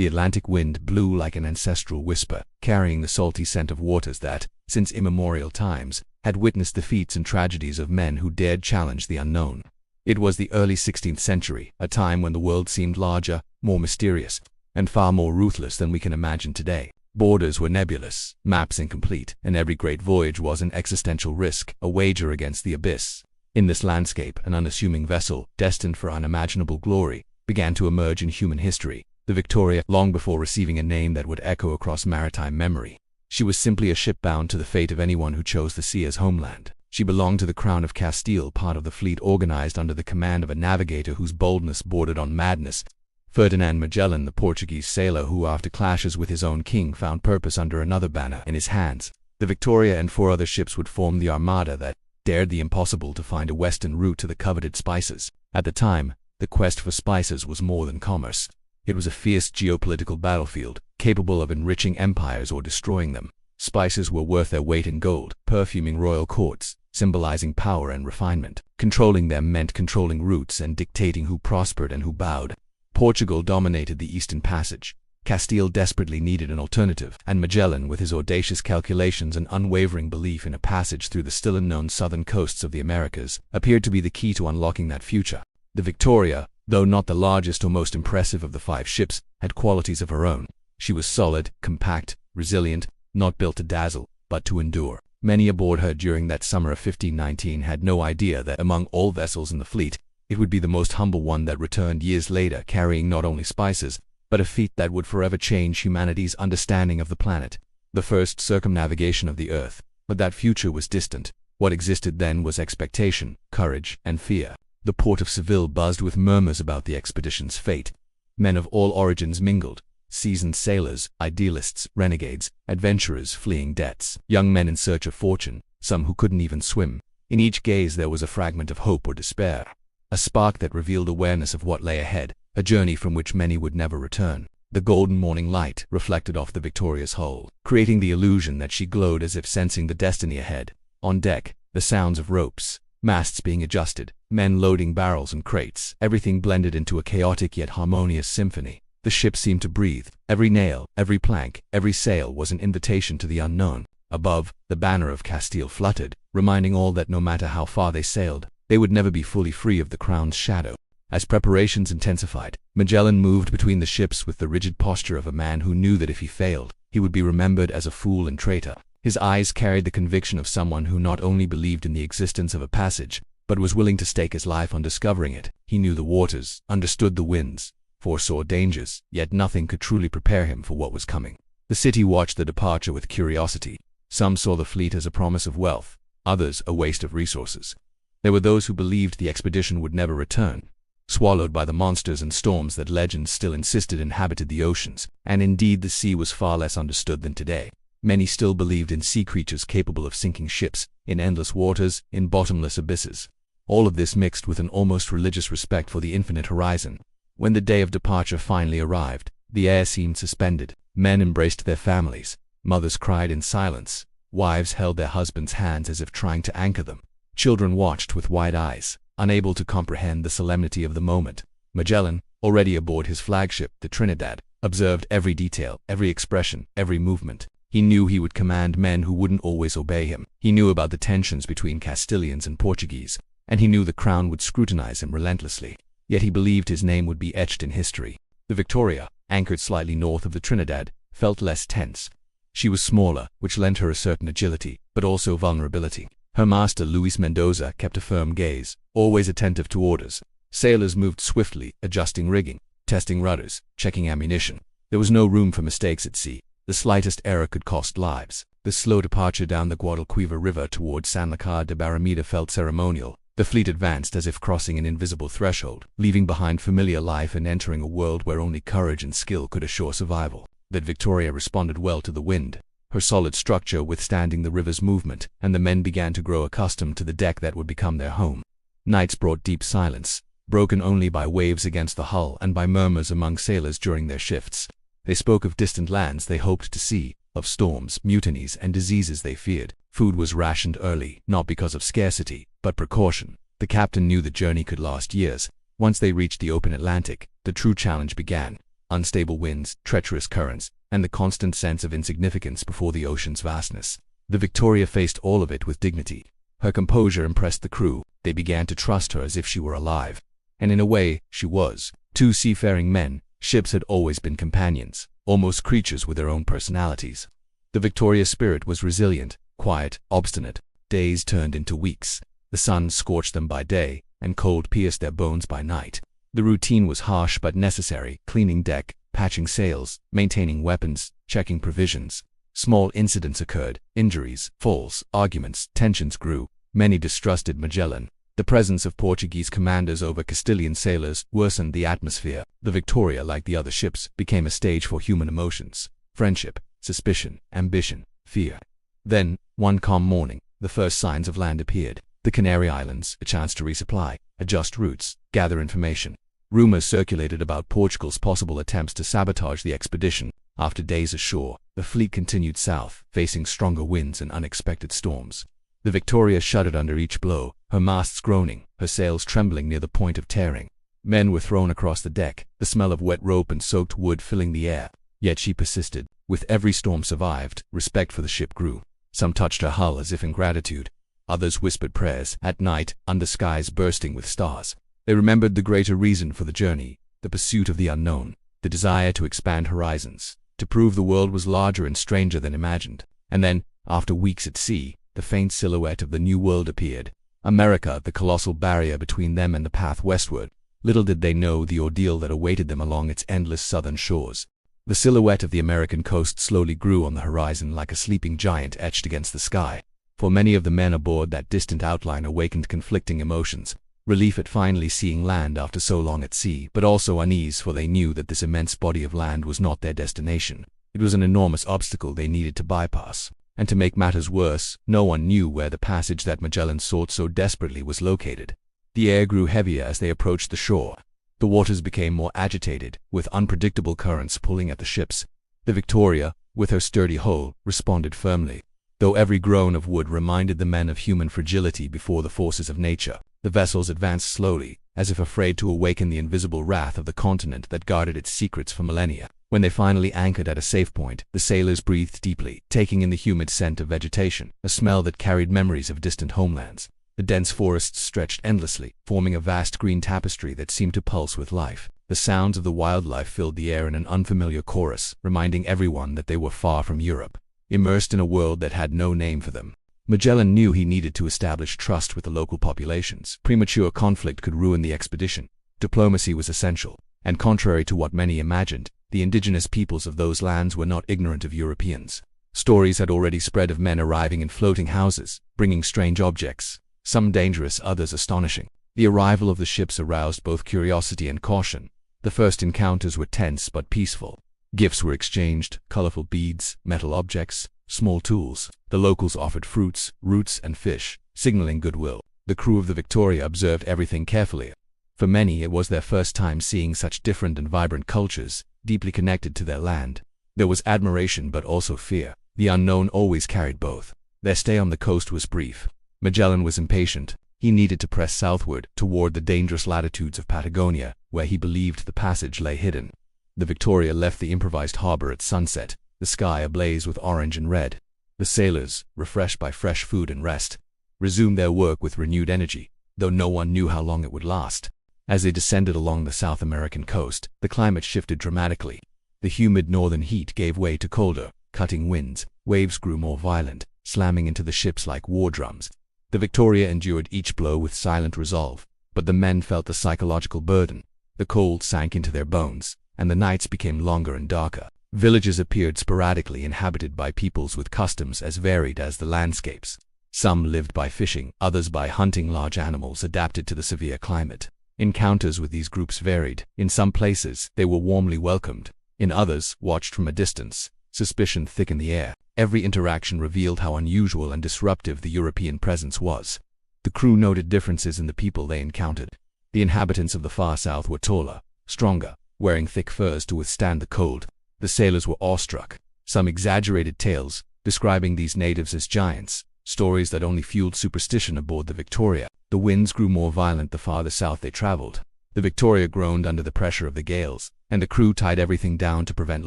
The Atlantic wind blew like an ancestral whisper, carrying the salty scent of waters that, since immemorial times, had witnessed the feats and tragedies of men who dared challenge the unknown. It was the early 16th century, a time when the world seemed larger, more mysterious, and far more ruthless than we can imagine today. Borders were nebulous, maps incomplete, and every great voyage was an existential risk, a wager against the abyss. In this landscape, an unassuming vessel, destined for unimaginable glory, began to emerge in human history, the Victoria, long before receiving a name that would echo across maritime memory. She was simply a ship bound to the fate of anyone who chose the sea as homeland. She belonged to the Crown of Castile, part of the fleet organized under the command of a navigator whose boldness bordered on madness. Ferdinand Magellan, the Portuguese sailor who, after clashes with his own king, found purpose under another banner in his hands. The Victoria and 4 other ships would form the armada that dared the impossible to find a western route to the coveted spices. At the time, the quest for spices was more than commerce. It was a fierce geopolitical battlefield, capable of enriching empires or destroying them. Spices were worth their weight in gold, perfuming royal courts, symbolizing power and refinement. Controlling them meant controlling routes and dictating who prospered and who bowed. Portugal dominated the Eastern Passage. Castile desperately needed an alternative, and Magellan, with his audacious calculations and unwavering belief in a passage through the still unknown southern coasts of the Americas, appeared to be the key to unlocking that future. The Victoria, though not the largest or most impressive of the 5 ships, had qualities of her own. She was solid, compact, resilient, not built to dazzle, but to endure. Many aboard her during that summer of 1519 had no idea that among all vessels in the fleet, it would be the most humble one that returned years later, carrying not only spices, but a feat that would forever change humanity's understanding of the planet. The first circumnavigation of the Earth. But that future was distant. What existed then was expectation, courage, and fear. The port of Seville buzzed with murmurs about the expedition's fate. Men of all origins mingled. Seasoned sailors, idealists, renegades, adventurers fleeing debts, young men in search of fortune, some who couldn't even swim. In each gaze there was a fragment of hope or despair. A spark that revealed awareness of what lay ahead, a journey from which many would never return. The golden morning light reflected off the Victoria's hull, creating the illusion that she glowed as if sensing the destiny ahead. On deck, the sounds of ropes, masts being adjusted, men loading barrels and crates, everything blended into a chaotic yet harmonious symphony. The ship seemed to breathe. Every nail, every plank, every sail was an invitation to the unknown. Above, the banner of Castile fluttered, reminding all that no matter how far they sailed, they would never be fully free of the crown's shadow. As preparations intensified, Magellan moved between the ships with the rigid posture of a man who knew that if he failed, he would be remembered as a fool and traitor. His eyes carried the conviction of someone who not only believed in the existence of a passage, but was willing to stake his life on discovering it. He knew the waters, understood the winds, foresaw dangers, yet nothing could truly prepare him for what was coming. The city watched the departure with curiosity. Some saw the fleet as a promise of wealth, others a waste of resources. There were those who believed the expedition would never return, swallowed by the monsters and storms that legends still insisted inhabited the oceans, and indeed the sea was far less understood than today. Many still believed in sea creatures capable of sinking ships, in endless waters, in bottomless abysses. All of this mixed with an almost religious respect for the infinite horizon. When the day of departure finally arrived, the air seemed suspended. Men embraced their families, mothers cried in silence, wives held their husbands' hands as if trying to anchor them. Children watched with wide eyes, unable to comprehend the solemnity of the moment. Magellan, already aboard his flagship, the Trinidad, observed every detail, every expression, every movement. He knew he would command men who wouldn't always obey him. He knew about the tensions between Castilians and Portuguese, and he knew the crown would scrutinize him relentlessly. Yet he believed his name would be etched in history. The Victoria, anchored slightly north of the Trinidad, felt less tense. She was smaller, which lent her a certain agility, but also vulnerability. Her master, Luis Mendoza, kept a firm gaze, always attentive to orders. Sailors moved swiftly, adjusting rigging, testing rudders, checking ammunition. There was no room for mistakes at sea. The slightest error could cost lives. The slow departure down the Guadalquivir River towards San Lucar de Barrameda felt ceremonial. The fleet advanced as if crossing an invisible threshold, leaving behind familiar life and entering a world where only courage and skill could assure survival. That Victoria responded well to the wind, her solid structure withstanding the river's movement, and the men began to grow accustomed to the deck that would become their home. Nights brought deep silence, broken only by waves against the hull and by murmurs among sailors during their shifts. They spoke of distant lands they hoped to see, of storms, mutinies, and diseases they feared. Food was rationed early, not because of scarcity, but precaution. The captain knew the journey could last years. Once they reached the open Atlantic, the true challenge began. unstable winds, treacherous currents, and the constant sense of insignificance before the ocean's vastness. The Victoria faced all of it with dignity. Her composure impressed the crew. They began to trust her as if she were alive. And in a way, she was. Two seafaring men, ships had always been companions, almost creatures with their own personalities. The Victoria's spirit was resilient, quiet, obstinate. Days turned into weeks. The sun scorched them by day, and cold pierced their bones by night. The routine was harsh but necessary: cleaning deck, patching sails, maintaining weapons, checking provisions. Small incidents occurred: injuries, falls, arguments, tensions grew. Many distrusted Magellan. The presence of Portuguese commanders over Castilian sailors worsened the atmosphere. The Victoria, like the other ships, became a stage for human emotions: friendship, suspicion, ambition, fear. Then, one calm morning, the first signs of land appeared. The Canary Islands, a chance to resupply, adjust routes, gather information. Rumors circulated about Portugal's possible attempts to sabotage the expedition. After days ashore, the fleet continued south, facing stronger winds and unexpected storms. The Victoria shuddered under each blow, her masts groaning, her sails trembling near the point of tearing. Men were thrown across the deck, the smell of wet rope and soaked wood filling the air. Yet she persisted. With every storm survived, respect for the ship grew. Some touched her hull as if in gratitude. Others whispered prayers at night, under skies bursting with stars. They remembered the greater reason for the journey: the pursuit of the unknown, the desire to expand horizons, to prove the world was larger and stranger than imagined. And then, after weeks at sea, the faint silhouette of the New World appeared. America, the colossal barrier between them and the path westward. Little did they know the ordeal that awaited them along its endless southern shores. The silhouette of the American coast slowly grew on the horizon like a sleeping giant etched against the sky. For many of the men aboard, that distant outline awakened conflicting emotions: relief at finally seeing land after so long at sea, but also unease, for they knew that this immense body of land was not their destination. It was an enormous obstacle they needed to bypass. And to make matters worse, no one knew where the passage that Magellan sought so desperately was located. The air grew heavier as they approached the shore. The waters became more agitated, with unpredictable currents pulling at the ships. The Victoria, with her sturdy hull, responded firmly. Though every groan of wood reminded the men of human fragility before the forces of nature, the vessels advanced slowly, as if afraid to awaken the invisible wrath of the continent that guarded its secrets for millennia. When they finally anchored at a safe point, the sailors breathed deeply, taking in the humid scent of vegetation, a smell that carried memories of distant homelands. The dense forests stretched endlessly, forming a vast green tapestry that seemed to pulse with life. The sounds of the wildlife filled the air in an unfamiliar chorus, reminding everyone that they were far from Europe, immersed in a world that had no name for them. Magellan knew he needed to establish trust with the local populations. Premature conflict could ruin the expedition. Diplomacy was essential, and contrary to what many imagined, the indigenous peoples of those lands were not ignorant of Europeans. Stories had already spread of men arriving in floating houses, bringing strange objects, some dangerous, others astonishing. The arrival of the ships aroused both curiosity and caution. The first encounters were tense but peaceful. Gifts were exchanged: colorful beads, metal objects, small tools. The locals offered fruits, roots, and fish, signaling goodwill. The crew of the Victoria observed everything carefully. For many, it was their first time seeing such different and vibrant cultures, deeply connected to their land. There was admiration but also fear. The unknown always carried both. Their stay on the coast was brief. Magellan was impatient. He needed to press southward, toward the dangerous latitudes of Patagonia, where he believed the passage lay hidden. The Victoria left the improvised harbor at sunset, the sky ablaze with orange and red. The sailors, refreshed by fresh food and rest, resumed their work with renewed energy, though no one knew how long it would last. As they descended along the South American coast, the climate shifted dramatically. The humid northern heat gave way to colder, cutting winds. Waves grew more violent, slamming into the ships like war drums. The Victoria endured each blow with silent resolve, but the men felt the psychological burden. The cold sank into their bones, and the nights became longer and darker. Villages appeared sporadically, inhabited by peoples with customs as varied as the landscapes. Some lived by fishing, others by hunting large animals adapted to the severe climate. Encounters with these groups varied. In some places, they were warmly welcomed. In others, watched from a distance. Suspicion thickened the air. Every interaction revealed how unusual and disruptive the European presence was. The crew noted differences in the people they encountered. The inhabitants of the far south were taller, stronger, wearing thick furs to withstand the cold. The sailors were awestruck. Some exaggerated tales, describing these natives as giants, stories that only fueled superstition aboard the Victoria. The winds grew more violent the farther south they traveled. The Victoria groaned under the pressure of the gales, and the crew tied everything down to prevent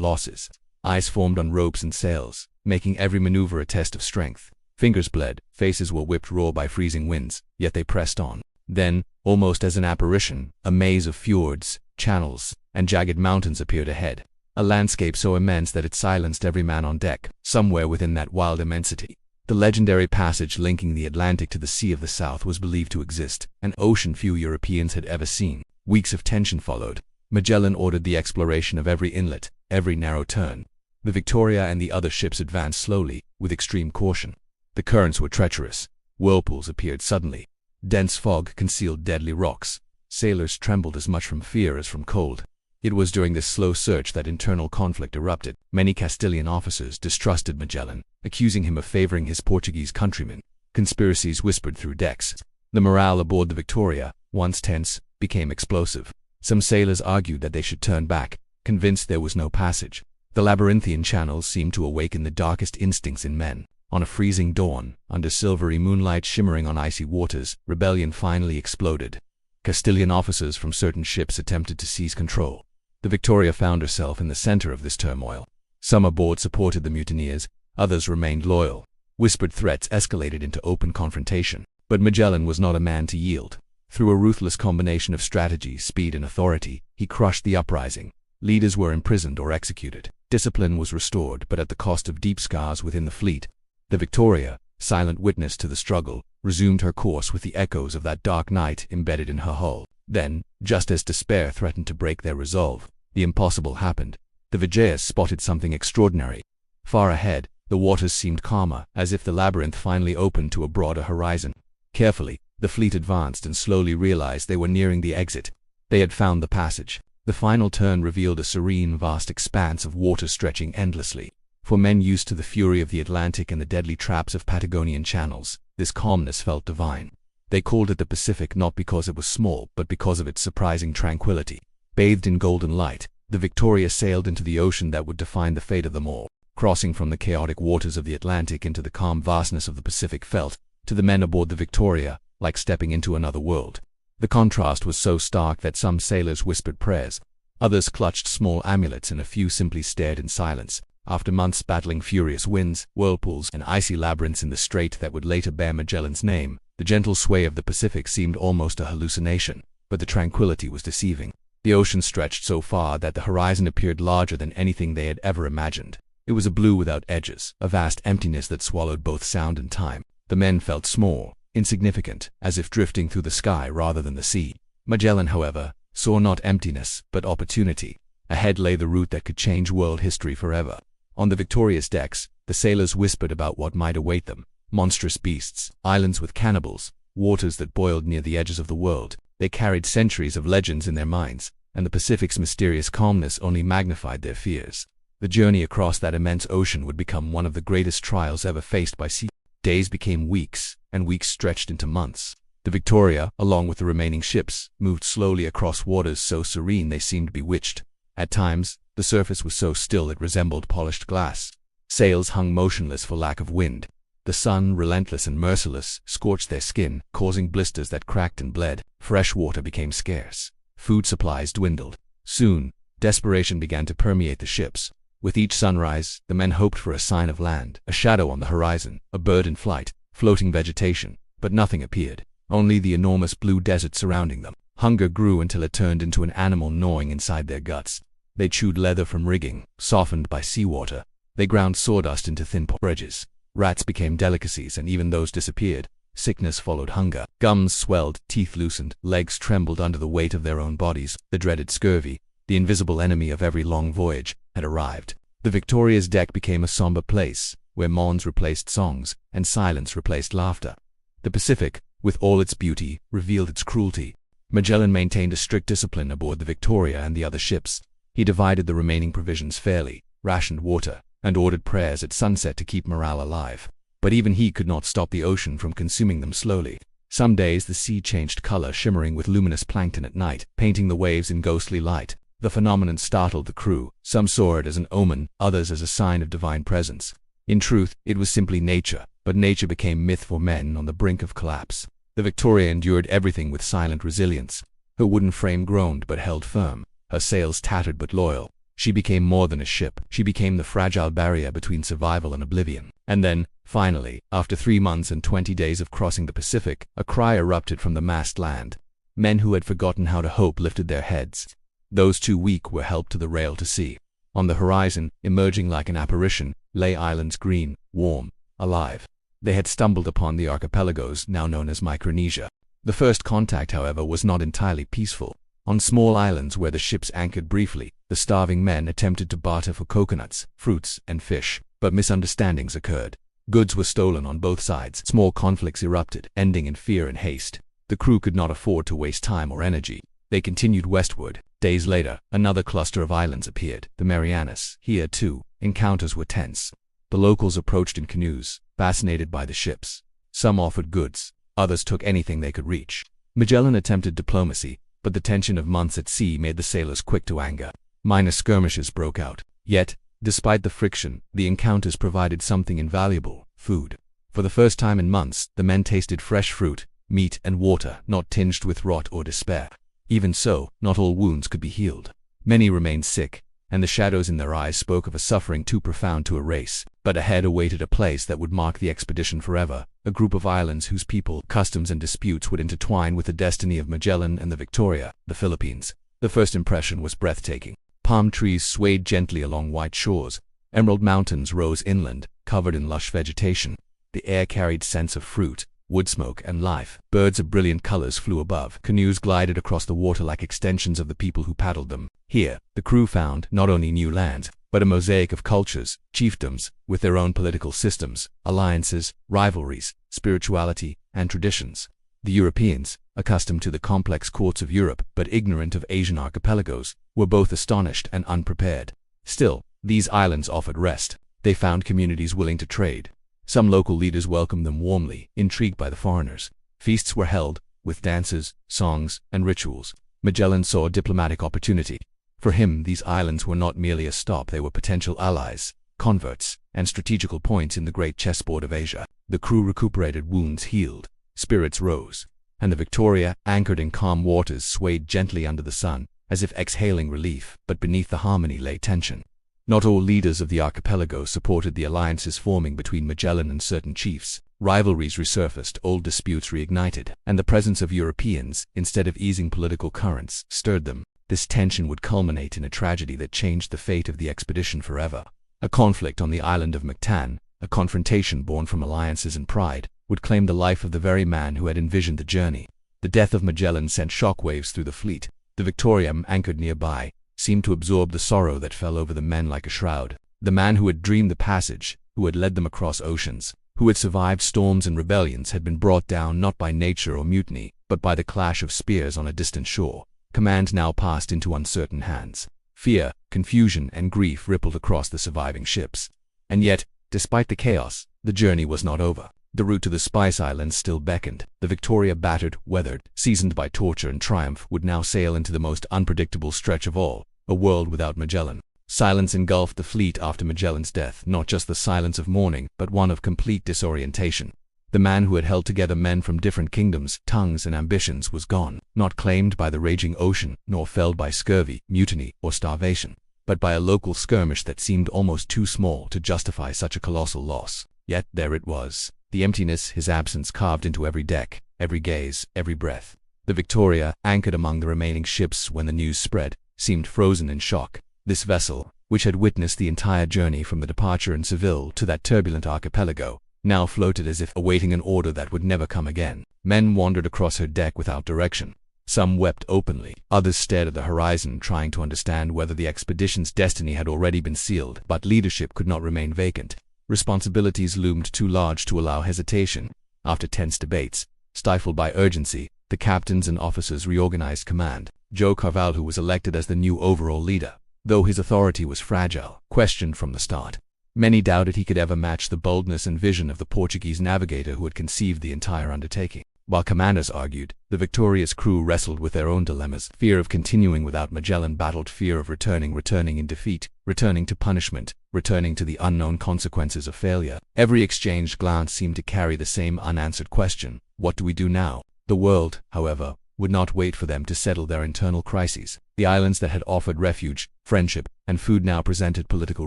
losses. Ice formed on ropes and sails, making every maneuver a test of strength. Fingers bled, faces were whipped raw by freezing winds, yet they pressed on. Then, almost as an apparition, a maze of fjords, channels, and jagged mountains appeared ahead. A landscape so immense that it silenced every man on deck. Somewhere within that wild immensity, the legendary passage linking the Atlantic to the Sea of the South was believed to exist, an ocean few Europeans had ever seen. Weeks of tension followed. Magellan ordered the exploration of every inlet, every narrow turn. The Victoria and the other ships advanced slowly, with extreme caution. The currents were treacherous. Whirlpools appeared suddenly. Dense fog concealed deadly rocks. Sailors trembled as much from fear as from cold. It was during this slow search that internal conflict erupted. Many Castilian officers distrusted Magellan, accusing him of favoring his Portuguese countrymen. Conspiracies whispered through decks. The morale aboard the Victoria, once tense, became explosive. Some sailors argued that they should turn back, convinced there was no passage. The labyrinthian channels seemed to awaken the darkest instincts in men. On a freezing dawn, under silvery moonlight shimmering on icy waters, rebellion finally exploded. Castilian officers from certain ships attempted to seize control. The Victoria found herself in the center of this turmoil. Some aboard supported the mutineers, others remained loyal. Whispered threats escalated into open confrontation. But Magellan was not a man to yield. Through a ruthless combination of strategy, speed, and authority, he crushed the uprising. Leaders were imprisoned or executed. Discipline was restored, but at the cost of deep scars within the fleet. The Victoria, silent witness to the struggle, resumed her course with the echoes of that dark night embedded in her hull. Then, just as despair threatened to break their resolve, the impossible happened. The voyages spotted something extraordinary. Far ahead, the waters seemed calmer, as if the labyrinth finally opened to a broader horizon. Carefully, the fleet advanced and slowly realized they were nearing the exit. They had found the passage. The final turn revealed a serene, vast expanse of water stretching endlessly. For men used to the fury of the Atlantic and the deadly traps of Patagonian channels, this calmness felt divine. They called it the Pacific not because it was small, but because of its surprising tranquility. Bathed in golden light, the Victoria sailed into the ocean that would define the fate of them all. Crossing from the chaotic waters of the Atlantic into the calm vastness of the Pacific felt, to the men aboard the Victoria, like stepping into another world. The contrast was so stark that some sailors whispered prayers, others clutched small amulets, and a few simply stared in silence. After months battling furious winds, whirlpools, and icy labyrinths in the strait that would later bear Magellan's name, the gentle sway of the Pacific seemed almost a hallucination. But the tranquility was deceiving. The ocean stretched so far that the horizon appeared larger than anything they had ever imagined. It was a blue without edges, a vast emptiness that swallowed both sound and time. The men felt small, insignificant, as if drifting through the sky rather than the sea. Magellan, however, saw not emptiness, but opportunity. Ahead lay the route that could change world history forever. On the Victoria's decks, the sailors whispered about what might await them. Monstrous beasts, islands with cannibals, waters that boiled near the edges of the world. They carried centuries of legends in their minds, and the Pacific's mysterious calmness only magnified their fears. The journey across that immense ocean would become one of the greatest trials ever faced by sea. Days became weeks, and weeks stretched into months. The Victoria, along with the remaining ships, moved slowly across waters so serene they seemed bewitched. At times, the surface was so still it resembled polished glass. Sails hung motionless for lack of wind. The sun, relentless and merciless, scorched their skin, causing blisters that cracked and bled. Fresh water became scarce. Food supplies dwindled. Soon, desperation began to permeate the ships. With each sunrise, the men hoped for a sign of land, a shadow on the horizon, a bird in flight, floating vegetation. But nothing appeared. Only the enormous blue desert surrounding them. Hunger grew until it turned into an animal gnawing inside their guts. They chewed leather from rigging, softened by seawater. They ground sawdust into thin porridges. Rats became delicacies, and even those disappeared. Sickness followed hunger. Gums swelled, teeth loosened, legs trembled under the weight of their own bodies. The dreaded scurvy, the invisible enemy of every long voyage, had arrived. The Victoria's deck became a somber place, where moans replaced songs, and silence replaced laughter. The Pacific, with all its beauty, revealed its cruelty. Magellan maintained a strict discipline aboard the Victoria and the other ships. He divided the remaining provisions fairly, rationed water, and ordered prayers at sunset to keep morale alive. But even he could not stop the ocean from consuming them slowly. Some days the sea changed color, shimmering with luminous plankton at night, painting the waves in ghostly light. The phenomenon startled the crew. Some saw it as an omen, others as a sign of divine presence. In truth, it was simply nature, but nature became myth for men on the brink of collapse. The Victoria endured everything with silent resilience. Her wooden frame groaned but held firm, her sails tattered but loyal. She became more than a ship. She became the fragile barrier between survival and oblivion. And then, finally, after 3 months and 20 days of crossing the Pacific, a cry erupted from the massed land. Men who had forgotten how to hope lifted their heads. Those too weak were helped to the rail to sea. On the horizon, emerging like an apparition, lay islands green, warm, alive. They had stumbled upon the archipelagos now known as Micronesia. The first contact, however, was not entirely peaceful. On small islands where the ships anchored briefly, the starving men attempted to barter for coconuts, fruits, and fish, but misunderstandings occurred. Goods were stolen on both sides. Small conflicts erupted, ending in fear and haste. The crew could not afford to waste time or energy. They continued westward. Days later, another cluster of islands appeared, the Marianas. Here, too, encounters were tense. The locals approached in canoes, fascinated by the ships. Some offered goods, others took anything they could reach. Magellan attempted diplomacy, but the tension of months at sea made the sailors quick to anger. Minor skirmishes broke out. Yet, despite the friction, the encounters provided something invaluable: food. For the first time in months, the men tasted fresh fruit, meat, and water, not tinged with rot or despair. Even so, not all wounds could be healed. Many remained sick, and the shadows in their eyes spoke of a suffering too profound to erase. But ahead awaited a place that would mark the expedition forever, a group of islands whose people, customs, and disputes would intertwine with the destiny of Magellan and the Victoria, the Philippines. The first impression was breathtaking. Palm trees swayed gently along white shores. Emerald mountains rose inland, covered in lush vegetation. The air carried scents of fruit, wood smoke, and life. Birds of brilliant colors flew above. Canoes glided across the water like extensions of the people who paddled them. Here, the crew found not only new lands, but a mosaic of cultures, chiefdoms, with their own political systems, alliances, rivalries, spirituality, and traditions. The Europeans, accustomed to the complex courts of Europe but ignorant of Asian archipelagos, were both astonished and unprepared. Still, these islands offered rest. They found communities willing to trade. Some local leaders welcomed them warmly, intrigued by the foreigners. Feasts were held, with dances, songs, and rituals. Magellan saw a diplomatic opportunity. For him, these islands were not merely a stop, they were potential allies, converts, and strategical points in the great chessboard of Asia. The crew recuperated, wounds healed, spirits rose, and the Victoria, anchored in calm waters, swayed gently under the sun, as if exhaling relief, but beneath the harmony lay tension. Not all leaders of the archipelago supported the alliances forming between Magellan and certain chiefs. Rivalries resurfaced, old disputes reignited, and the presence of Europeans, instead of easing political currents, stirred them. This tension would culminate in a tragedy that changed the fate of the expedition forever. A conflict on the island of Mactan, a confrontation born from alliances and pride, would claim the life of the very man who had envisioned the journey. The death of Magellan sent shockwaves through the fleet. The Victoria, anchored nearby, seemed to absorb the sorrow that fell over the men like a shroud. The man who had dreamed the passage, who had led them across oceans, who had survived storms and rebellions, had been brought down not by nature or mutiny, but by the clash of spears on a distant shore. Command now passed into uncertain hands. Fear, confusion, and grief rippled across the surviving ships. And yet, despite the chaos, the journey was not over. The route to the Spice Islands still beckoned. The Victoria, battered, weathered, seasoned by torture and triumph, would now sail into the most unpredictable stretch of all, a world without Magellan. Silence engulfed the fleet after Magellan's death, not just the silence of mourning, but one of complete disorientation. The man who had held together men from different kingdoms, tongues, and ambitions was gone, not claimed by the raging ocean, nor felled by scurvy, mutiny, or starvation, but by a local skirmish that seemed almost too small to justify such a colossal loss. Yet there it was. The emptiness, his absence, carved into every deck, every gaze, every breath. The Victoria, anchored among the remaining ships when the news spread, seemed frozen in shock. This vessel, which had witnessed the entire journey from the departure in Seville to that turbulent archipelago, now floated as if awaiting an order that would never come again. Men wandered across her deck without direction. Some wept openly. Others stared at the horizon, trying to understand whether the expedition's destiny had already been sealed. But leadership could not remain vacant. Responsibilities loomed too large to allow hesitation. After tense debates, stifled by urgency, the captains and officers reorganized command. Joe Carvalho was elected as the new overall leader, though his authority was fragile, questioned from the start. Many doubted he could ever match the boldness and vision of the Portuguese navigator who had conceived the entire undertaking. While commanders argued, the Victoria's crew wrestled with their own dilemmas. Fear of continuing without Magellan battled fear of returning in defeat, returning to punishment, returning to the unknown consequences of failure. Every exchanged glance seemed to carry the same unanswered question: what do we do now? The world, however, would not wait for them to settle their internal crises. The islands that had offered refuge, friendship, and food now presented political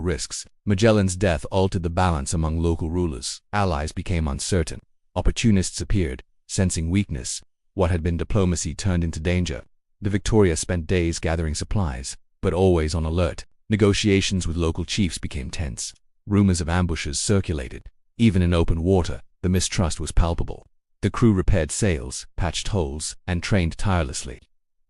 risks. Magellan's death altered the balance among local rulers. Allies became uncertain. Opportunists appeared, sensing weakness. What had been diplomacy turned into danger. The Victoria spent days gathering supplies, but always on alert. Negotiations with local chiefs became tense. Rumors of ambushes circulated. Even in open water, the mistrust was palpable. The crew repaired sails, patched holes, and trained tirelessly,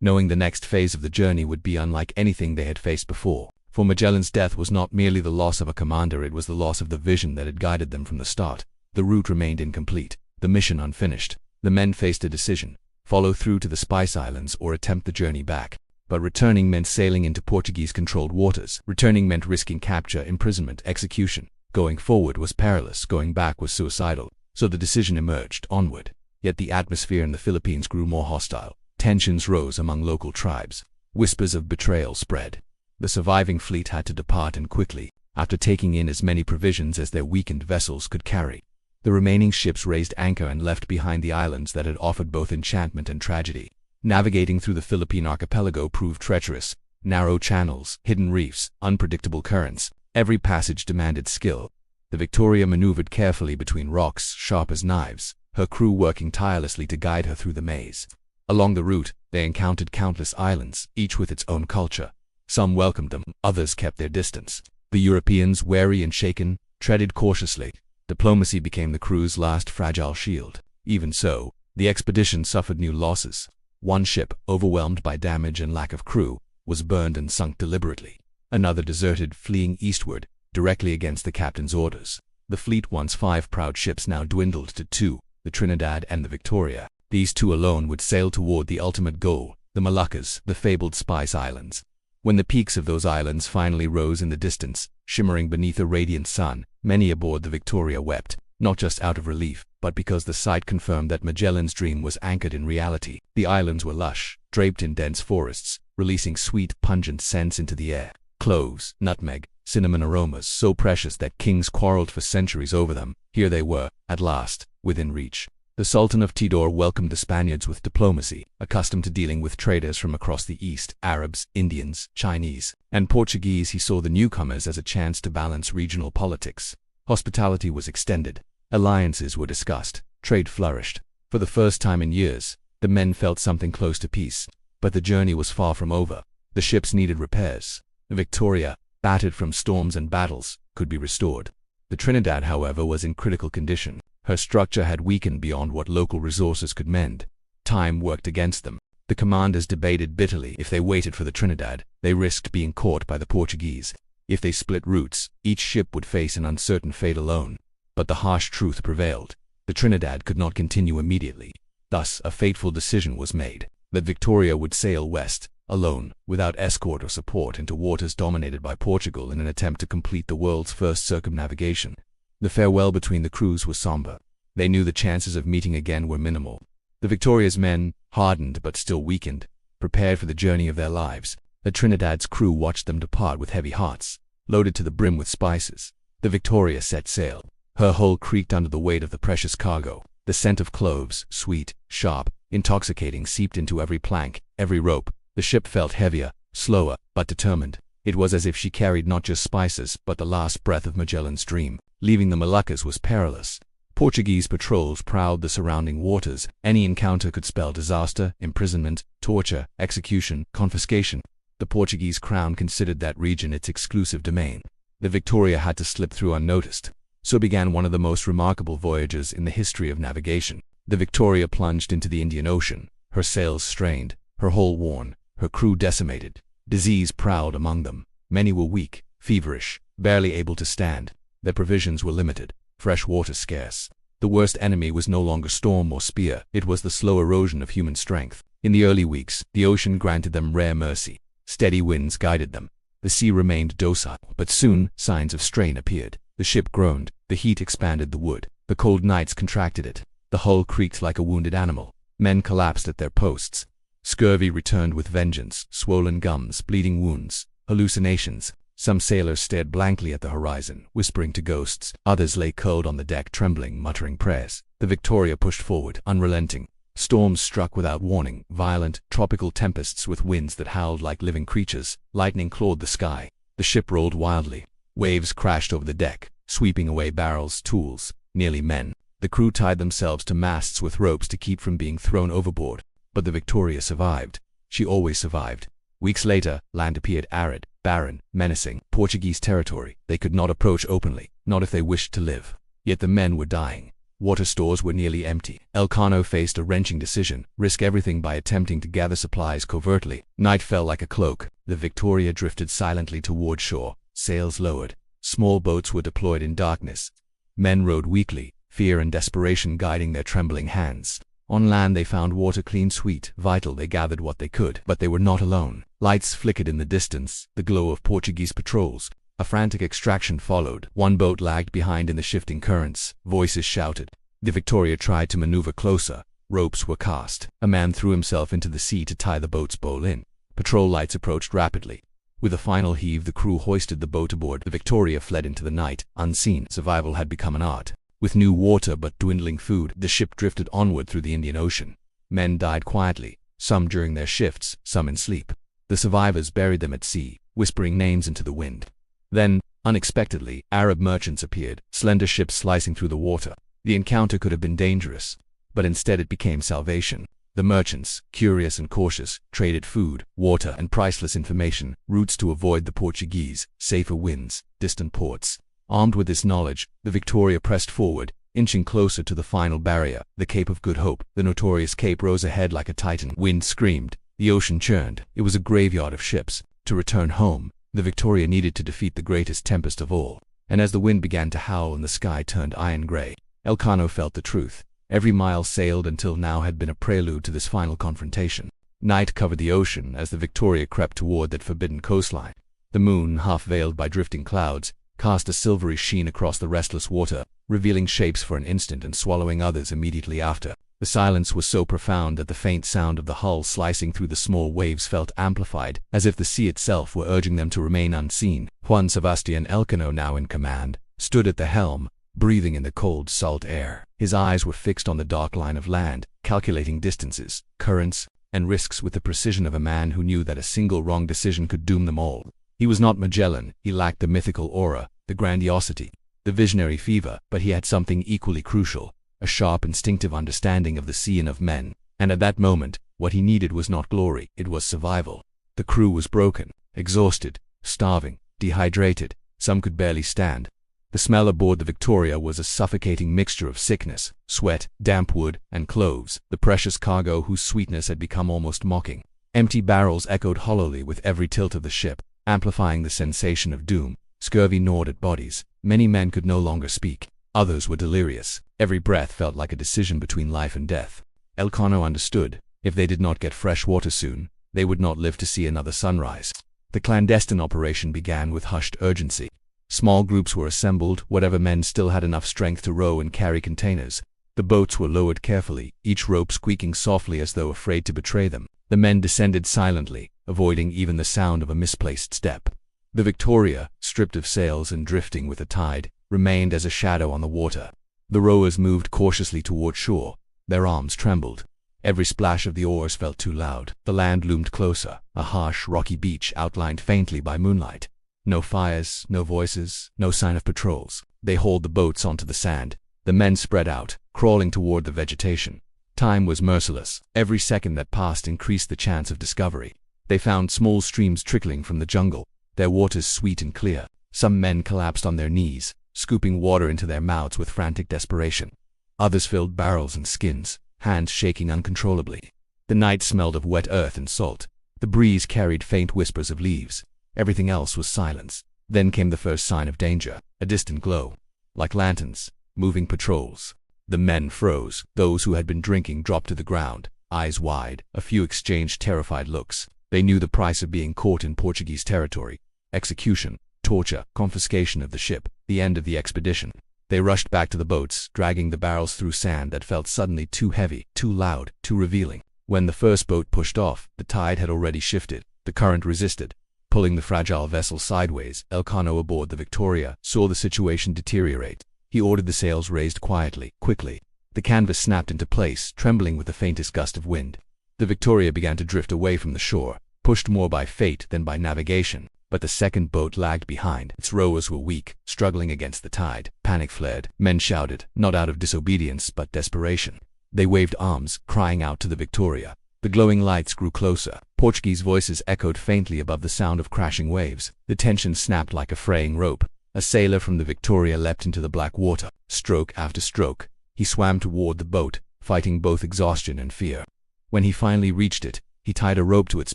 knowing the next phase of the journey would be unlike anything they had faced before. For Magellan's death was not merely the loss of a commander, it was the loss of the vision that had guided them from the start. The route remained incomplete, the mission unfinished. The men faced a decision: follow through to the Spice Islands or attempt the journey back. But returning meant sailing into Portuguese-controlled waters. Returning meant risking capture, imprisonment, execution. Going forward was perilous, going back was suicidal. So the decision emerged: onward. Yet the atmosphere in the Philippines grew more hostile. Tensions rose among local tribes. Whispers of betrayal spread. The surviving fleet had to depart, and quickly, after taking in as many provisions as their weakened vessels could carry. The remaining ships raised anchor and left behind the islands that had offered both enchantment and tragedy. Navigating through the Philippine archipelago proved treacherous. Narrow channels, hidden reefs, unpredictable currents. Every passage demanded skill. The Victoria maneuvered carefully between rocks sharp as knives, her crew working tirelessly to guide her through the maze. Along the route, they encountered countless islands, each with its own culture. Some welcomed them, others kept their distance. The Europeans, wary and shaken, treaded cautiously. Diplomacy became the crew's last fragile shield. Even so, the expedition suffered new losses. One ship, overwhelmed by damage and lack of crew, was burned and sunk deliberately. Another deserted, fleeing eastward, directly against the captain's orders. The fleet, once 5 proud ships, now dwindled to 2, the Trinidad and the Victoria. These 2 alone would sail toward the ultimate goal, the Moluccas, the fabled Spice Islands. When the peaks of those islands finally rose in the distance, shimmering beneath a radiant sun, many aboard the Victoria wept, not just out of relief, but because the sight confirmed that Magellan's dream was anchored in reality. The islands were lush, draped in dense forests, releasing sweet, pungent scents into the air. Cloves, nutmeg, cinnamon aromas so precious that kings quarreled for centuries over them. Here they were, at last, within reach. The Sultan of Tidor welcomed the Spaniards with diplomacy, accustomed to dealing with traders from across the east, Arabs, Indians, Chinese, and Portuguese. He saw the newcomers as a chance to balance regional politics. Hospitality was extended. Alliances were discussed. Trade flourished. For the first time in years, the men felt something close to peace. But the journey was far from over. The ships needed repairs. The Victoria, battered from storms and battles, could be restored. The Trinidad, however, was in critical condition. Her structure had weakened beyond what local resources could mend. Time worked against them. The commanders debated bitterly. If they waited for the Trinidad, they risked being caught by the Portuguese. If they split routes, each ship would face an uncertain fate alone. But the harsh truth prevailed. The Trinidad could not continue immediately. Thus, a fateful decision was made, that Victoria would sail west, alone, without escort or support, into waters dominated by Portugal in an attempt to complete the world's first circumnavigation. The farewell between the crews was somber. They knew the chances of meeting again were minimal. The Victoria's men, hardened but still weakened, prepared for the journey of their lives. The Trinidad's crew watched them depart with heavy hearts, loaded to the brim with spices. The Victoria set sail. Her hull creaked under the weight of the precious cargo. The scent of cloves, sweet, sharp, intoxicating, seeped into every plank, every rope. The ship felt heavier, slower, but determined. It was as if she carried not just spices, but the last breath of Magellan's dream. Leaving the Moluccas was perilous. Portuguese patrols prowled the surrounding waters. Any encounter could spell disaster, imprisonment, torture, execution, confiscation. The Portuguese crown considered that region its exclusive domain. The Victoria had to slip through unnoticed. So began one of the most remarkable voyages in the history of navigation. The Victoria plunged into the Indian Ocean, her sails strained, her hull worn, her crew decimated. Disease prowled among them. Many were weak, feverish, barely able to stand. Their provisions were limited, fresh water scarce. The worst enemy was no longer storm or spear, it was the slow erosion of human strength. In the early weeks, the ocean granted them rare mercy. Steady winds guided them. The sea remained docile, but soon signs of strain appeared. The ship groaned, the heat expanded the wood, the cold nights contracted it. The hull creaked like a wounded animal. Men collapsed at their posts. Scurvy returned with vengeance, swollen gums, bleeding wounds, hallucinations. Some sailors stared blankly at the horizon, whispering to ghosts. Others lay curled on the deck, trembling, muttering prayers. The Victoria pushed forward, unrelenting. Storms struck without warning, violent, tropical tempests with winds that howled like living creatures. Lightning clawed the sky. The ship rolled wildly. Waves crashed over the deck, sweeping away barrels, tools, nearly men. The crew tied themselves to masts with ropes to keep from being thrown overboard. But the Victoria survived. She always survived. Weeks later, land appeared arid, barren, menacing. Portuguese territory. They could not approach openly, not if they wished to live. Yet the men were dying. Water stores were nearly empty. Elcano faced a wrenching decision: risk everything by attempting to gather supplies covertly. Night fell like a cloak. The Victoria drifted silently toward shore, sails lowered. Small boats were deployed in darkness. Men rowed weakly, fear and desperation guiding their trembling hands. On land they found water clean, sweet, vital. They gathered what they could, but they were not alone. Lights flickered in the distance, the glow of Portuguese patrols. A frantic extraction followed. One boat lagged behind in the shifting currents. Voices shouted. The Victoria tried to maneuver closer. Ropes were cast. A man threw himself into the sea to tie the boat's bow in. Patrol lights approached rapidly. With a final heave, the crew hoisted the boat aboard. The Victoria fled into the night, unseen. Survival had become an art. With new water but dwindling food, the ship drifted onward through the Indian Ocean. Men died quietly, some during their shifts, some in sleep. The survivors buried them at sea, whispering names into the wind. Then, unexpectedly, Arab merchants appeared, slender ships slicing through the water. The encounter could have been dangerous, but instead it became salvation. The merchants, curious and cautious, traded food, water, and priceless information, routes to avoid the Portuguese, safer winds, distant ports. Armed with this knowledge, the Victoria pressed forward, inching closer to the final barrier, the Cape of Good Hope. The notorious cape rose ahead like a titan. Wind screamed. The ocean churned. It was a graveyard of ships. To return home, the Victoria needed to defeat the greatest tempest of all. And as the wind began to howl and the sky turned iron gray, Elcano felt the truth. Every mile sailed until now had been a prelude to this final confrontation. Night covered the ocean as the Victoria crept toward that forbidden coastline. The moon, half veiled by drifting clouds, cast a silvery sheen across the restless water, revealing shapes for an instant and swallowing others immediately after. The silence was so profound that the faint sound of the hull slicing through the small waves felt amplified, as if the sea itself were urging them to remain unseen. Juan Sebastian Elcano, now in command, stood at the helm, breathing in the cold, salt air. His eyes were fixed on the dark line of land, calculating distances, currents, and risks with the precision of a man who knew that a single wrong decision could doom them all. He was not Magellan. He lacked the mythical aura, the grandiosity, the visionary fever, but he had something equally crucial: a sharp, instinctive understanding of the sea and of men. And at that moment, what he needed was not glory, it was survival. The crew was broken, exhausted, starving, dehydrated. Some could barely stand. The smell aboard the Victoria was a suffocating mixture of sickness, sweat, damp wood, and cloves, the precious cargo whose sweetness had become almost mocking. Empty barrels echoed hollowly with every tilt of the ship, amplifying the sensation of doom. Scurvy gnawed at bodies. Many men could no longer speak. Others were delirious. Every breath felt like a decision between life and death. Elcano understood. If they did not get fresh water soon, they would not live to see another sunrise. The clandestine operation began with hushed urgency. Small groups were assembled, whatever men still had enough strength to row and carry containers. The boats were lowered carefully, each rope squeaking softly as though afraid to betray them. The men descended silently, avoiding even the sound of a misplaced step. The Victoria, stripped of sails and drifting with the tide, remained as a shadow on the water. The rowers moved cautiously toward shore. Their arms trembled. Every splash of the oars felt too loud. The land loomed closer, a harsh, rocky beach outlined faintly by moonlight. No fires, no voices, no sign of patrols. They hauled the boats onto the sand. The men spread out, crawling toward the vegetation. Time was merciless. Every second that passed increased the chance of discovery. They found small streams trickling from the jungle, their waters sweet and clear. Some men collapsed on their knees, scooping water into their mouths with frantic desperation. Others filled barrels and skins, hands shaking uncontrollably. The night smelled of wet earth and salt. The breeze carried faint whispers of leaves. Everything else was silence. Then came the first sign of danger, a distant glow. Like lanterns, moving patrols. The men froze. Those who had been drinking dropped to the ground, eyes wide. A few exchanged terrified looks. They knew the price of being caught in Portuguese territory: execution, torture, confiscation of the ship, the end of the expedition. They rushed back to the boats, dragging the barrels through sand that felt suddenly too heavy, too loud, too revealing. When the first boat pushed off, the tide had already shifted. The current resisted, pulling the fragile vessel sideways. Elcano, aboard the Victoria, saw the situation deteriorate. He ordered the sails raised quietly, quickly. The canvas snapped into place, trembling with the faintest gust of wind. The Victoria began to drift away from the shore, pushed more by fate than by navigation. But the second boat lagged behind. Its rowers were weak, struggling against the tide. Panic flared. Men shouted, not out of disobedience but desperation. They waved arms, crying out to the Victoria. The glowing lights grew closer. Portuguese voices echoed faintly above the sound of crashing waves. The tension snapped like a fraying rope. A sailor from the Victoria leapt into the black water. Stroke after stroke, he swam toward the boat, fighting both exhaustion and fear. When he finally reached it, he tied a rope to its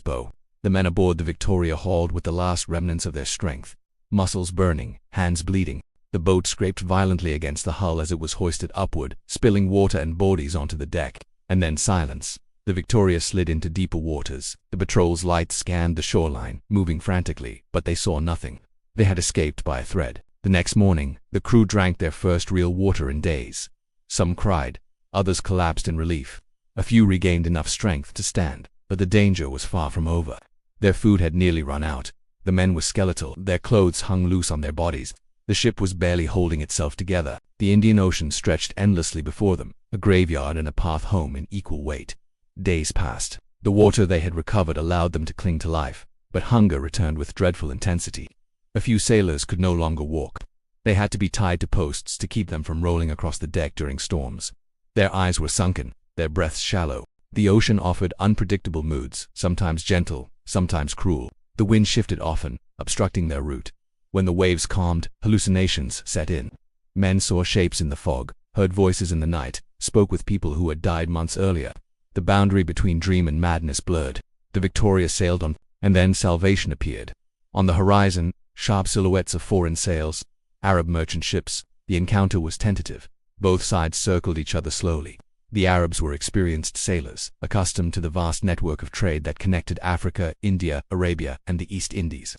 bow. The men aboard the Victoria hauled with the last remnants of their strength. Muscles burning, hands bleeding. The boat scraped violently against the hull as it was hoisted upward, spilling water and bodies onto the deck. And then silence. The Victoria slid into deeper waters. The patrol's lights scanned the shoreline, moving frantically, but they saw nothing. They had escaped by a thread. The next morning, the crew drank their first real water in days. Some cried, others collapsed in relief. A few regained enough strength to stand, but the danger was far from over. Their food had nearly run out. The men were skeletal, their clothes hung loose on their bodies. The ship was barely holding itself together. The Indian Ocean stretched endlessly before them, a graveyard and a path home in equal weight. Days passed. The water they had recovered allowed them to cling to life, but hunger returned with dreadful intensity. A few sailors could no longer walk. They had to be tied to posts to keep them from rolling across the deck during storms. Their eyes were sunken, their breaths shallow. The ocean offered unpredictable moods, sometimes gentle, sometimes cruel. The wind shifted often, obstructing their route. When the waves calmed, hallucinations set in. Men saw shapes in the fog, heard voices in the night, spoke with people who had died months earlier. The boundary between dream and madness blurred. The Victoria sailed on, and then salvation appeared. On the horizon, sharp silhouettes of foreign sails, Arab merchant ships. The encounter was tentative. Both sides circled each other slowly. The Arabs were experienced sailors, accustomed to the vast network of trade that connected Africa, India, Arabia, and the East Indies.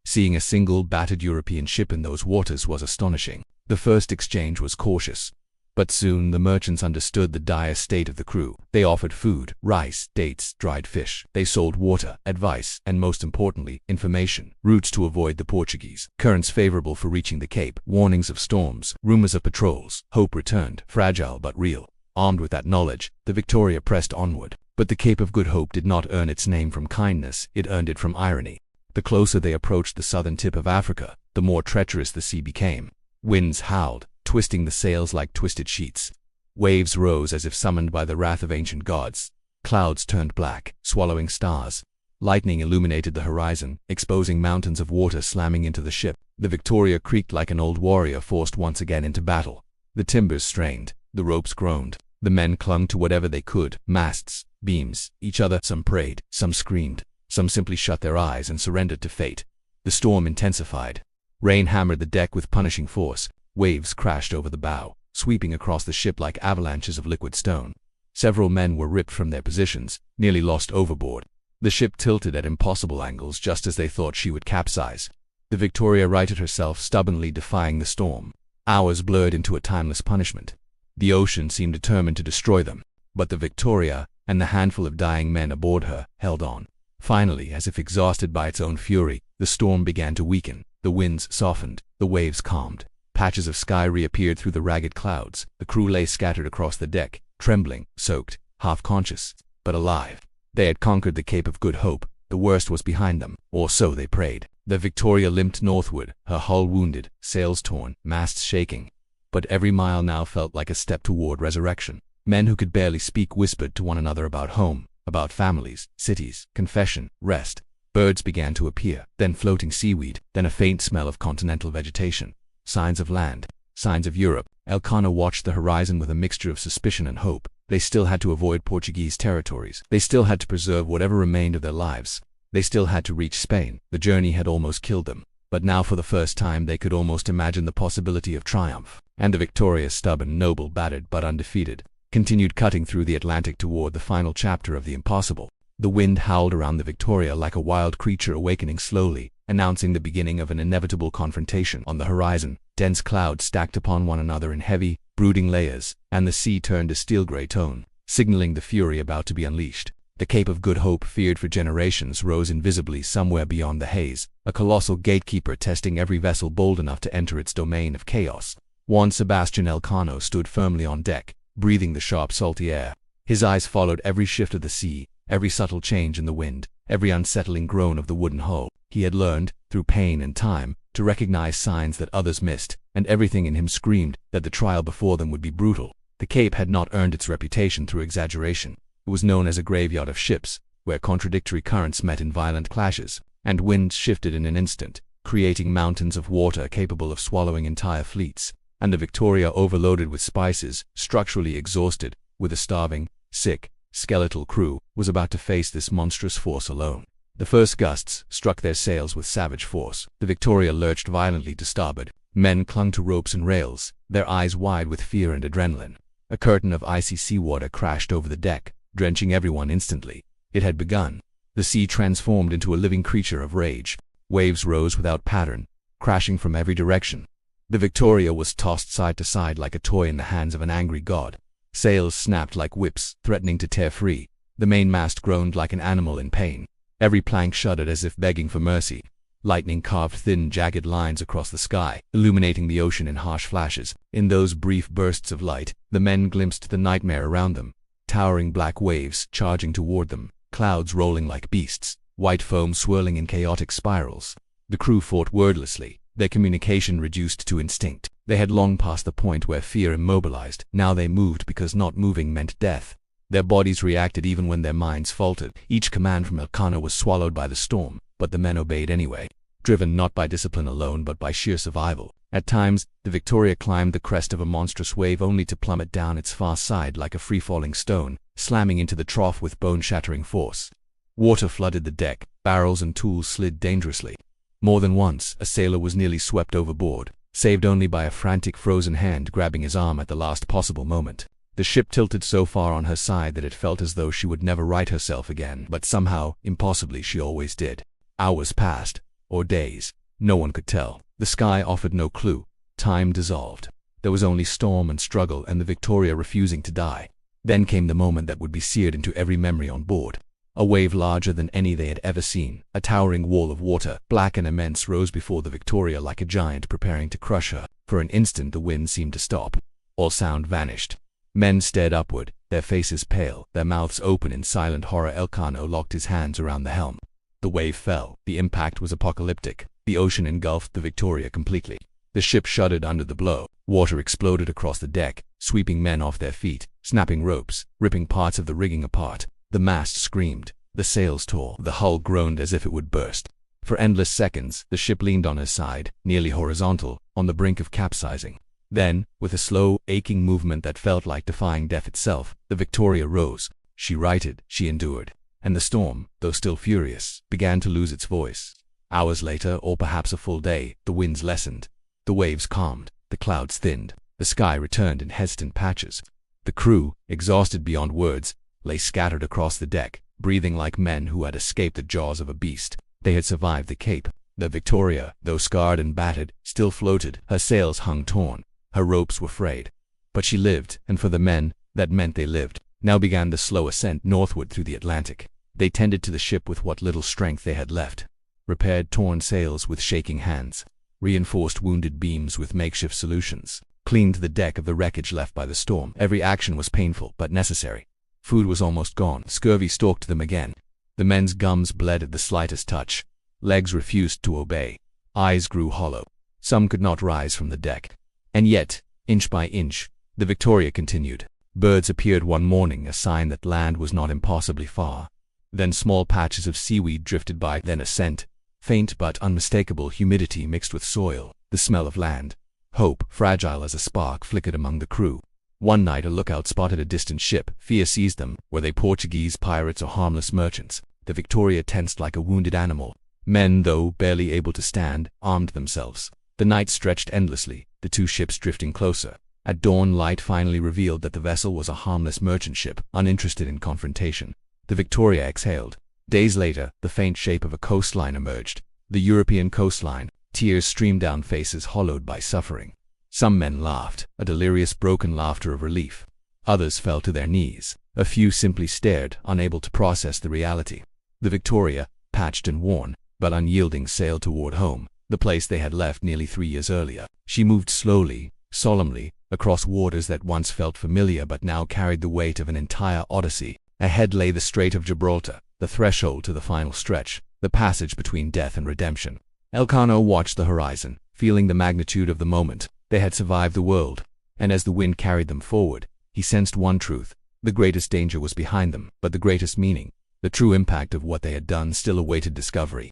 Seeing a single battered European ship in those waters was astonishing. The first exchange was cautious. But soon the merchants understood the dire state of the crew. They offered food, rice, dates, dried fish. They sold water, advice, and most importantly, information. Routes to avoid the Portuguese. Currents favorable for reaching the Cape. Warnings of storms. Rumors of patrols. Hope returned, fragile but real. Armed with that knowledge, the Victoria pressed onward. But the Cape of Good Hope did not earn its name from kindness, it earned it from irony. The closer they approached the southern tip of Africa, the more treacherous the sea became. Winds howled, twisting the sails like twisted sheets. Waves rose as if summoned by the wrath of ancient gods. Clouds turned black, swallowing stars. Lightning illuminated the horizon, exposing mountains of water slamming into the ship. The Victoria creaked like an old warrior forced once again into battle. The timbers strained, the ropes groaned. The men clung to whatever they could, masts, beams, each other. Some prayed, some screamed, some simply shut their eyes and surrendered to fate. The storm intensified. Rain hammered the deck with punishing force. Waves crashed over the bow, sweeping across the ship like avalanches of liquid stone. Several men were ripped from their positions, nearly lost overboard. The ship tilted at impossible angles just as they thought she would capsize. The Victoria righted herself, stubbornly defying the storm. Hours blurred into a timeless punishment. The ocean seemed determined to destroy them, but the Victoria, and the handful of dying men aboard her, held on. Finally, as if exhausted by its own fury, the storm began to weaken. The winds softened, the waves calmed. Patches of sky reappeared through the ragged clouds. The crew lay scattered across the deck, trembling, soaked, half-conscious, but alive. They had conquered the Cape of Good Hope. The worst was behind them, or so they prayed. The Victoria limped northward, her hull wounded, sails torn, masts shaking. But every mile now felt like a step toward resurrection. Men who could barely speak whispered to one another about home, about families, cities, confession, rest. Birds began to appear, then floating seaweed, then a faint smell of continental vegetation. Signs of land, signs of Europe. Elkanah watched the horizon with a mixture of suspicion and hope. They still had to avoid Portuguese territories. They still had to preserve whatever remained of their lives. They still had to reach Spain. The journey had almost killed them. But now for the first time they could almost imagine the possibility of triumph. And the Victoria, stubborn, noble, battered but undefeated, continued cutting through the Atlantic toward the final chapter of the impossible. The wind howled around the Victoria like a wild creature awakening slowly, announcing the beginning of an inevitable confrontation. On the horizon, dense clouds stacked upon one another in heavy, brooding layers, and the sea turned a steel-gray tone, signaling the fury about to be unleashed. The Cape of Good Hope, feared for generations, rose invisibly somewhere beyond the haze, a colossal gatekeeper testing every vessel bold enough to enter its domain of chaos. Juan Sebastian Elcano stood firmly on deck, breathing the sharp, salty air. His eyes followed every shift of the sea, every subtle change in the wind, every unsettling groan of the wooden hull. He had learned, through pain and time, to recognize signs that others missed, and everything in him screamed that the trial before them would be brutal. The Cape had not earned its reputation through exaggeration. It was known as a graveyard of ships, where contradictory currents met in violent clashes, and winds shifted in an instant, creating mountains of water capable of swallowing entire fleets. And the Victoria, overloaded with spices, structurally exhausted, with a starving, sick, skeletal crew, was about to face this monstrous force alone. The first gusts struck their sails with savage force. The Victoria lurched violently to starboard. Men clung to ropes and rails, their eyes wide with fear and adrenaline. A curtain of icy seawater crashed over the deck, drenching everyone instantly. It had begun. The sea transformed into a living creature of rage. Waves rose without pattern, crashing from every direction. The Victoria was tossed side to side like a toy in the hands of an angry god. Sails snapped like whips, threatening to tear free. The mainmast groaned like an animal in pain. Every plank shuddered as if begging for mercy. Lightning carved thin, jagged lines across the sky, illuminating the ocean in harsh flashes. In those brief bursts of light, the men glimpsed the nightmare around them. Towering black waves charging toward them, clouds rolling like beasts, white foam swirling in chaotic spirals. The crew fought wordlessly, their communication reduced to instinct. They had long passed the point where fear immobilized. Now they moved because not moving meant death. Their bodies reacted even when their minds faltered. Each command from Elkanah was swallowed by the storm, but the men obeyed anyway, driven not by discipline alone but by sheer survival. At times, the Victoria climbed the crest of a monstrous wave only to plummet down its far side like a free-falling stone, slamming into the trough with bone-shattering force. Water flooded the deck, barrels and tools slid dangerously. More than once, a sailor was nearly swept overboard, saved only by a frantic frozen hand grabbing his arm at the last possible moment. The ship tilted so far on her side that it felt as though she would never right herself again, but somehow, impossibly, she always did. Hours passed, or days. No one could tell. The sky offered no clue. Time dissolved. There was only storm and struggle and the Victoria refusing to die. Then came the moment that would be seared into every memory on board. A wave larger than any they had ever seen, a towering wall of water, black and immense, rose before the Victoria like a giant preparing to crush her. For an instant the wind seemed to stop. All sound vanished. Men stared upward, their faces pale, their mouths open in silent horror. Elkanah locked his hands around the helm. The wave fell. The impact was apocalyptic. The ocean engulfed the Victoria completely. The ship shuddered under the blow. Water exploded across the deck, sweeping men off their feet, snapping ropes, ripping parts of the rigging apart. The mast screamed. The sails tore. The hull groaned as if it would burst. For endless seconds, the ship leaned on her side, nearly horizontal, on the brink of capsizing. Then, with a slow, aching movement that felt like defying death itself, the Victoria rose. She righted, she endured. And the storm, though still furious, began to lose its voice. Hours later, or perhaps a full day, the winds lessened. The waves calmed. The clouds thinned. The sky returned in hesitant patches. The crew, exhausted beyond words, lay scattered across the deck, breathing like men who had escaped the jaws of a beast. They had survived the Cape. The Victoria, though scarred and battered, still floated. Her sails hung torn. Her ropes were frayed. But she lived, and for the men, that meant they lived. Now began the slow ascent northward through the Atlantic. They tended to the ship with what little strength they had left. Repaired torn sails with shaking hands. Reinforced wounded beams with makeshift solutions. Cleaned the deck of the wreckage left by the storm. Every action was painful, but necessary. Food was almost gone. Scurvy stalked them again. The men's gums bled at the slightest touch. Legs refused to obey. Eyes grew hollow. Some could not rise from the deck. And yet, inch by inch, the Victoria continued. Birds appeared one morning, a sign that land was not impossibly far. Then small patches of seaweed drifted by, then a scent, faint but unmistakable humidity mixed with soil, the smell of land. Hope, fragile as a spark, flickered among the crew. One night a lookout spotted a distant ship. Fear seized them. Were they Portuguese pirates or harmless merchants? The Victoria tensed like a wounded animal. Men, though barely able to stand, armed themselves. The night stretched endlessly, the two ships drifting closer. At dawn, light finally revealed that the vessel was a harmless merchant ship, uninterested in confrontation. The Victoria exhaled. Days later, the faint shape of a coastline emerged. The European coastline. Tears streamed down faces hollowed by suffering. Some men laughed, a delirious broken laughter of relief. Others fell to their knees. A few simply stared, unable to process the reality. The Victoria, patched and worn, but unyielding, sailed toward home, the place they had left nearly 3 years earlier. She moved slowly, solemnly, across waters that once felt familiar but now carried the weight of an entire odyssey. Ahead lay the Strait of Gibraltar, the threshold to the final stretch, the passage between death and redemption. Elcano watched the horizon, feeling the magnitude of the moment. They had survived the world, and as the wind carried them forward, he sensed one truth: the greatest danger was behind them, but the greatest meaning, the true impact of what they had done, still awaited discovery.